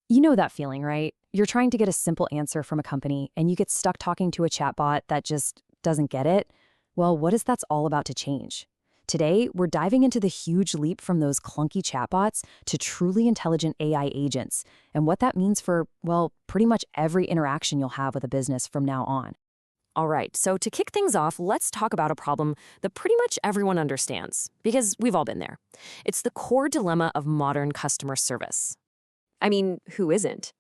You know that feeling, right? You're trying to get a simple answer from a company and you get stuck talking to a chatbot that just doesn't get it. Well, what is that's all about to change? Today, we're diving into the huge leap from those clunky chatbots to truly intelligent AI agents and what that means for, well, pretty much every interaction you'll have with a business from now on. All right, so to kick things off, let's talk about a problem that pretty much everyone understands, because we've all been there. It's the core dilemma of modern customer service. I mean, who isn't?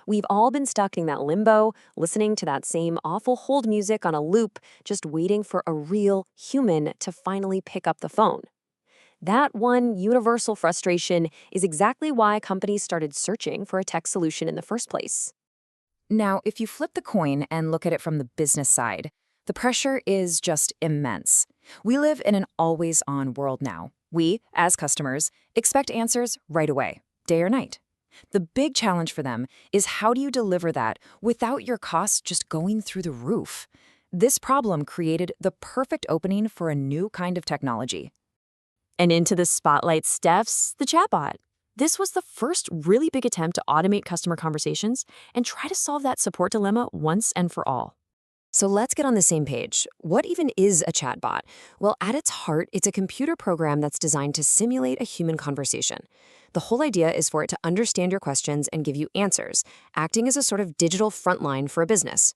We've all been stuck in that limbo, listening to that same awful hold music on a loop, just waiting for a real human to finally pick up the phone. That one universal frustration is exactly why companies started searching for a tech solution in the first place. Now, if you flip the coin and look at it from the business side, the pressure is just immense. We live in an always-on world now. We, as customers, expect answers right away, day or night. The big challenge for them is how do you deliver that without your costs just going through the roof? This problem created the perfect opening for a new kind of technology. And into the spotlight steps the chatbot. This was the first really big attempt to automate customer conversations and try to solve that support dilemma once and for all. So let's get on the same page. What even is a chatbot? Well, at its heart, it's a computer program that's designed to simulate a human conversation. The whole idea is for it to understand your questions and give you answers, acting as a sort of digital frontline for a business.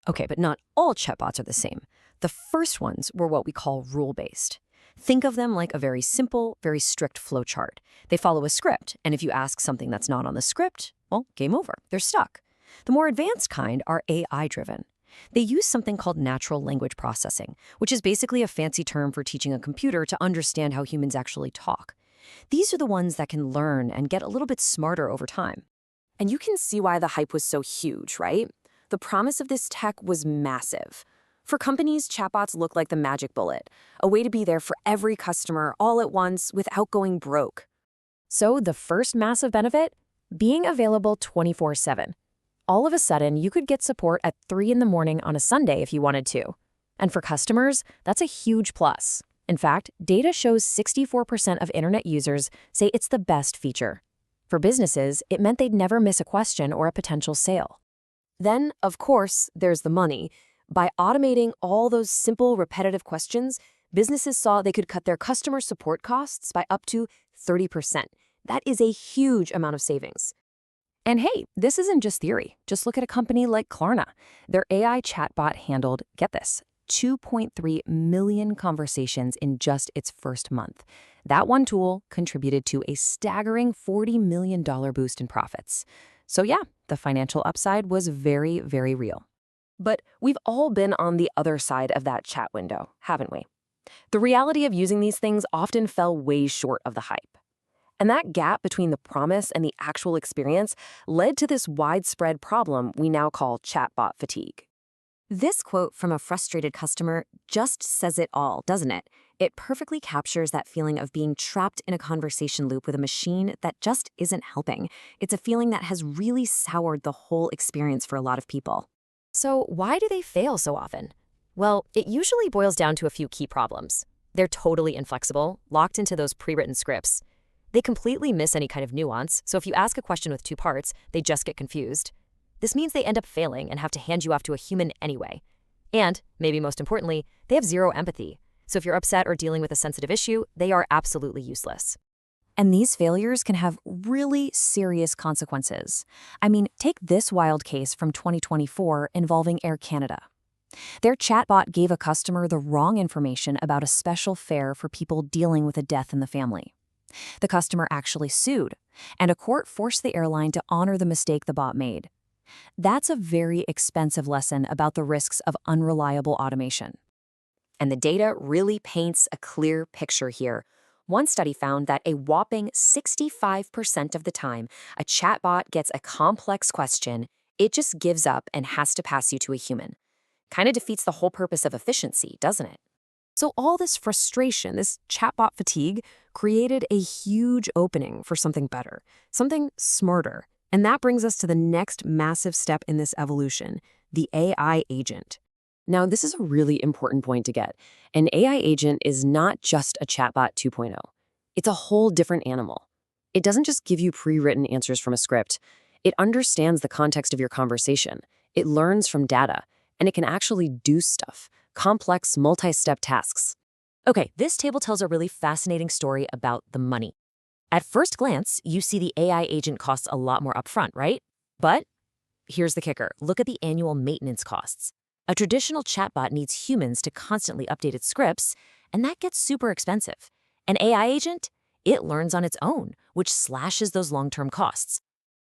Okay, but not all chatbots are the same. The first ones were what we call rule-based. Think of them like a very simple, very strict flowchart. They follow a script, and if you ask something that's not on the script, well, game over. They're stuck. The more advanced kind are AI-driven. They use something called natural language processing, which is basically a fancy term for teaching a computer to understand how humans actually talk. These are the ones that can learn and get a little bit smarter over time. And you can see why the hype was so huge, right? The promise of this tech was massive. For companies, chatbots look like the magic bullet, a way to be there for every customer all at once without going broke. So the first massive benefit? Being available 24/7. All of a sudden, you could get support at 3 in the morning on a Sunday if you wanted to. And for customers, that's a huge plus. In fact, data shows 64% of internet users say it's the best feature. For businesses, it meant they'd never miss a question or a potential sale. Then, of course, there's the money. By automating all those simple, repetitive questions, businesses saw they could cut their customer support costs by up to 30%. That is a huge amount of savings. And hey, this isn't just theory. Just look at a company like Klarna. Their AI chatbot handled, get this, 2.3 million conversations in just its first month. That one tool contributed to a staggering $40 million boost in profits. So yeah, the financial upside was very, very real. But we've all been on the other side of that chat window, haven't we? The reality of using these things often fell way short of the hype. And that gap between the promise and the actual experience led to this widespread problem we now call chatbot fatigue. This quote from a frustrated customer just says it all, doesn't it? It perfectly captures that feeling of being trapped in a conversation loop with a machine that just isn't helping. It's a feeling that has really soured the whole experience for a lot of people. So why do they fail so often? Well, it usually boils down to a few key problems. They're totally inflexible, locked into those pre-written scripts. They completely miss any kind of nuance, so if you ask a question with two parts, they just get confused. This means they end up failing and have to hand you off to a human anyway. And, maybe most importantly, they have zero empathy. So if you're upset or dealing with a sensitive issue, they are absolutely useless. And these failures can have really serious consequences. I mean, take this wild case from 2024 involving Air Canada. Their chatbot gave a customer the wrong information about a special fare for people dealing with a death in the family. The customer actually sued, and a court forced the airline to honor the mistake the bot made. That's a very expensive lesson about the risks of unreliable automation. And the data really paints a clear picture here. One study found that a whopping 65% of the time a chatbot gets a complex question, it just gives up and has to pass you to a human. Kind of defeats the whole purpose of efficiency, doesn't it? So all this frustration, this chatbot fatigue, created a huge opening for something better, something smarter. And that brings us to the next massive step in this evolution, the AI agent. Now, this is a really important point to get. An AI agent is not just a chatbot 2.0. It's a whole different animal. It doesn't just give you pre-written answers from a script. It understands the context of your conversation. It learns from data, and it can actually do stuff, complex, multi-step tasks. Okay, this table tells a really fascinating story about the money. At first glance, you see the AI agent costs a lot more upfront, right? But here's the kicker. Look at the annual maintenance costs. A traditional chatbot needs humans to constantly update its scripts, and that gets super expensive. An AI agent, it learns on its own, which slashes those long-term costs.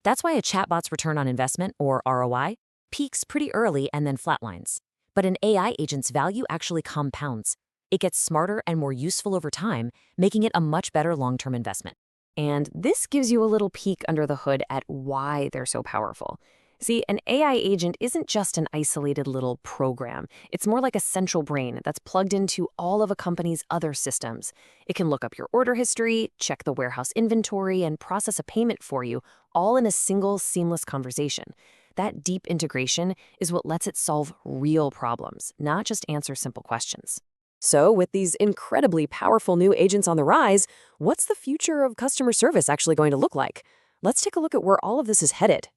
That's why a chatbot's return on investment, or ROI, peaks pretty early and then flatlines. But an AI agent's value actually compounds. It gets smarter and more useful over time, making it a much better long-term investment. And this gives you a little peek under the hood at why they're so powerful. See, an AI agent isn't just an isolated little program. It's more like a central brain that's plugged into all of a company's other systems. It can look up your order history, check the warehouse inventory, and process a payment for you, all in a single seamless conversation. That deep integration is what lets it solve real problems, not just answer simple questions. So, with these incredibly powerful new agents on the rise, what's the future of customer service actually going to look like? Let's take a look at where all of this is headed.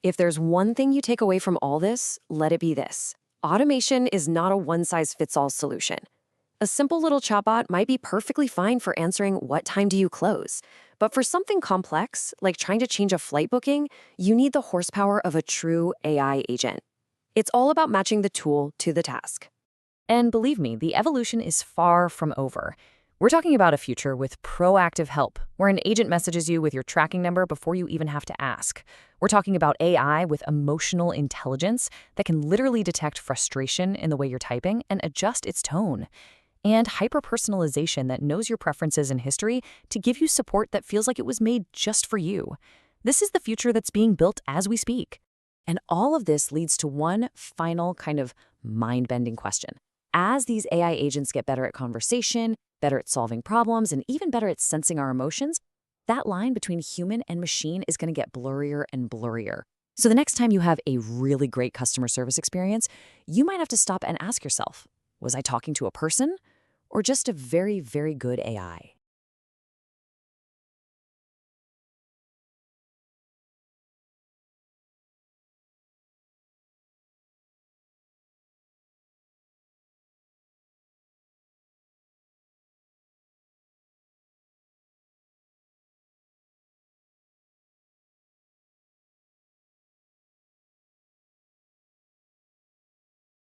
If there's one thing you take away from all this, let it be this. Automation is not a one-size-fits-all solution. A simple little chatbot might be perfectly fine for answering "what time do you close?" But for something complex, like trying to change a flight booking, you need the horsepower of a true AI agent. It's all about matching the tool to the task. And believe me, the evolution is far from over. We're talking about a future with proactive help, where an agent messages you with your tracking number before you even have to ask. We're talking about AI with emotional intelligence that can literally detect frustration in the way you're typing and adjust its tone. And hyper-personalization that knows your preferences and history to give you support that feels like it was made just for you. This is the future that's being built as we speak. And all of this leads to one final kind of mind-bending question. As these AI agents get better at conversation, better at solving problems, and even better at sensing our emotions, that line between human and machine is going to get blurrier and blurrier. So the next time you have a really great customer service experience, you might have to stop and ask yourself, was I talking to a person or just a very, very good AI?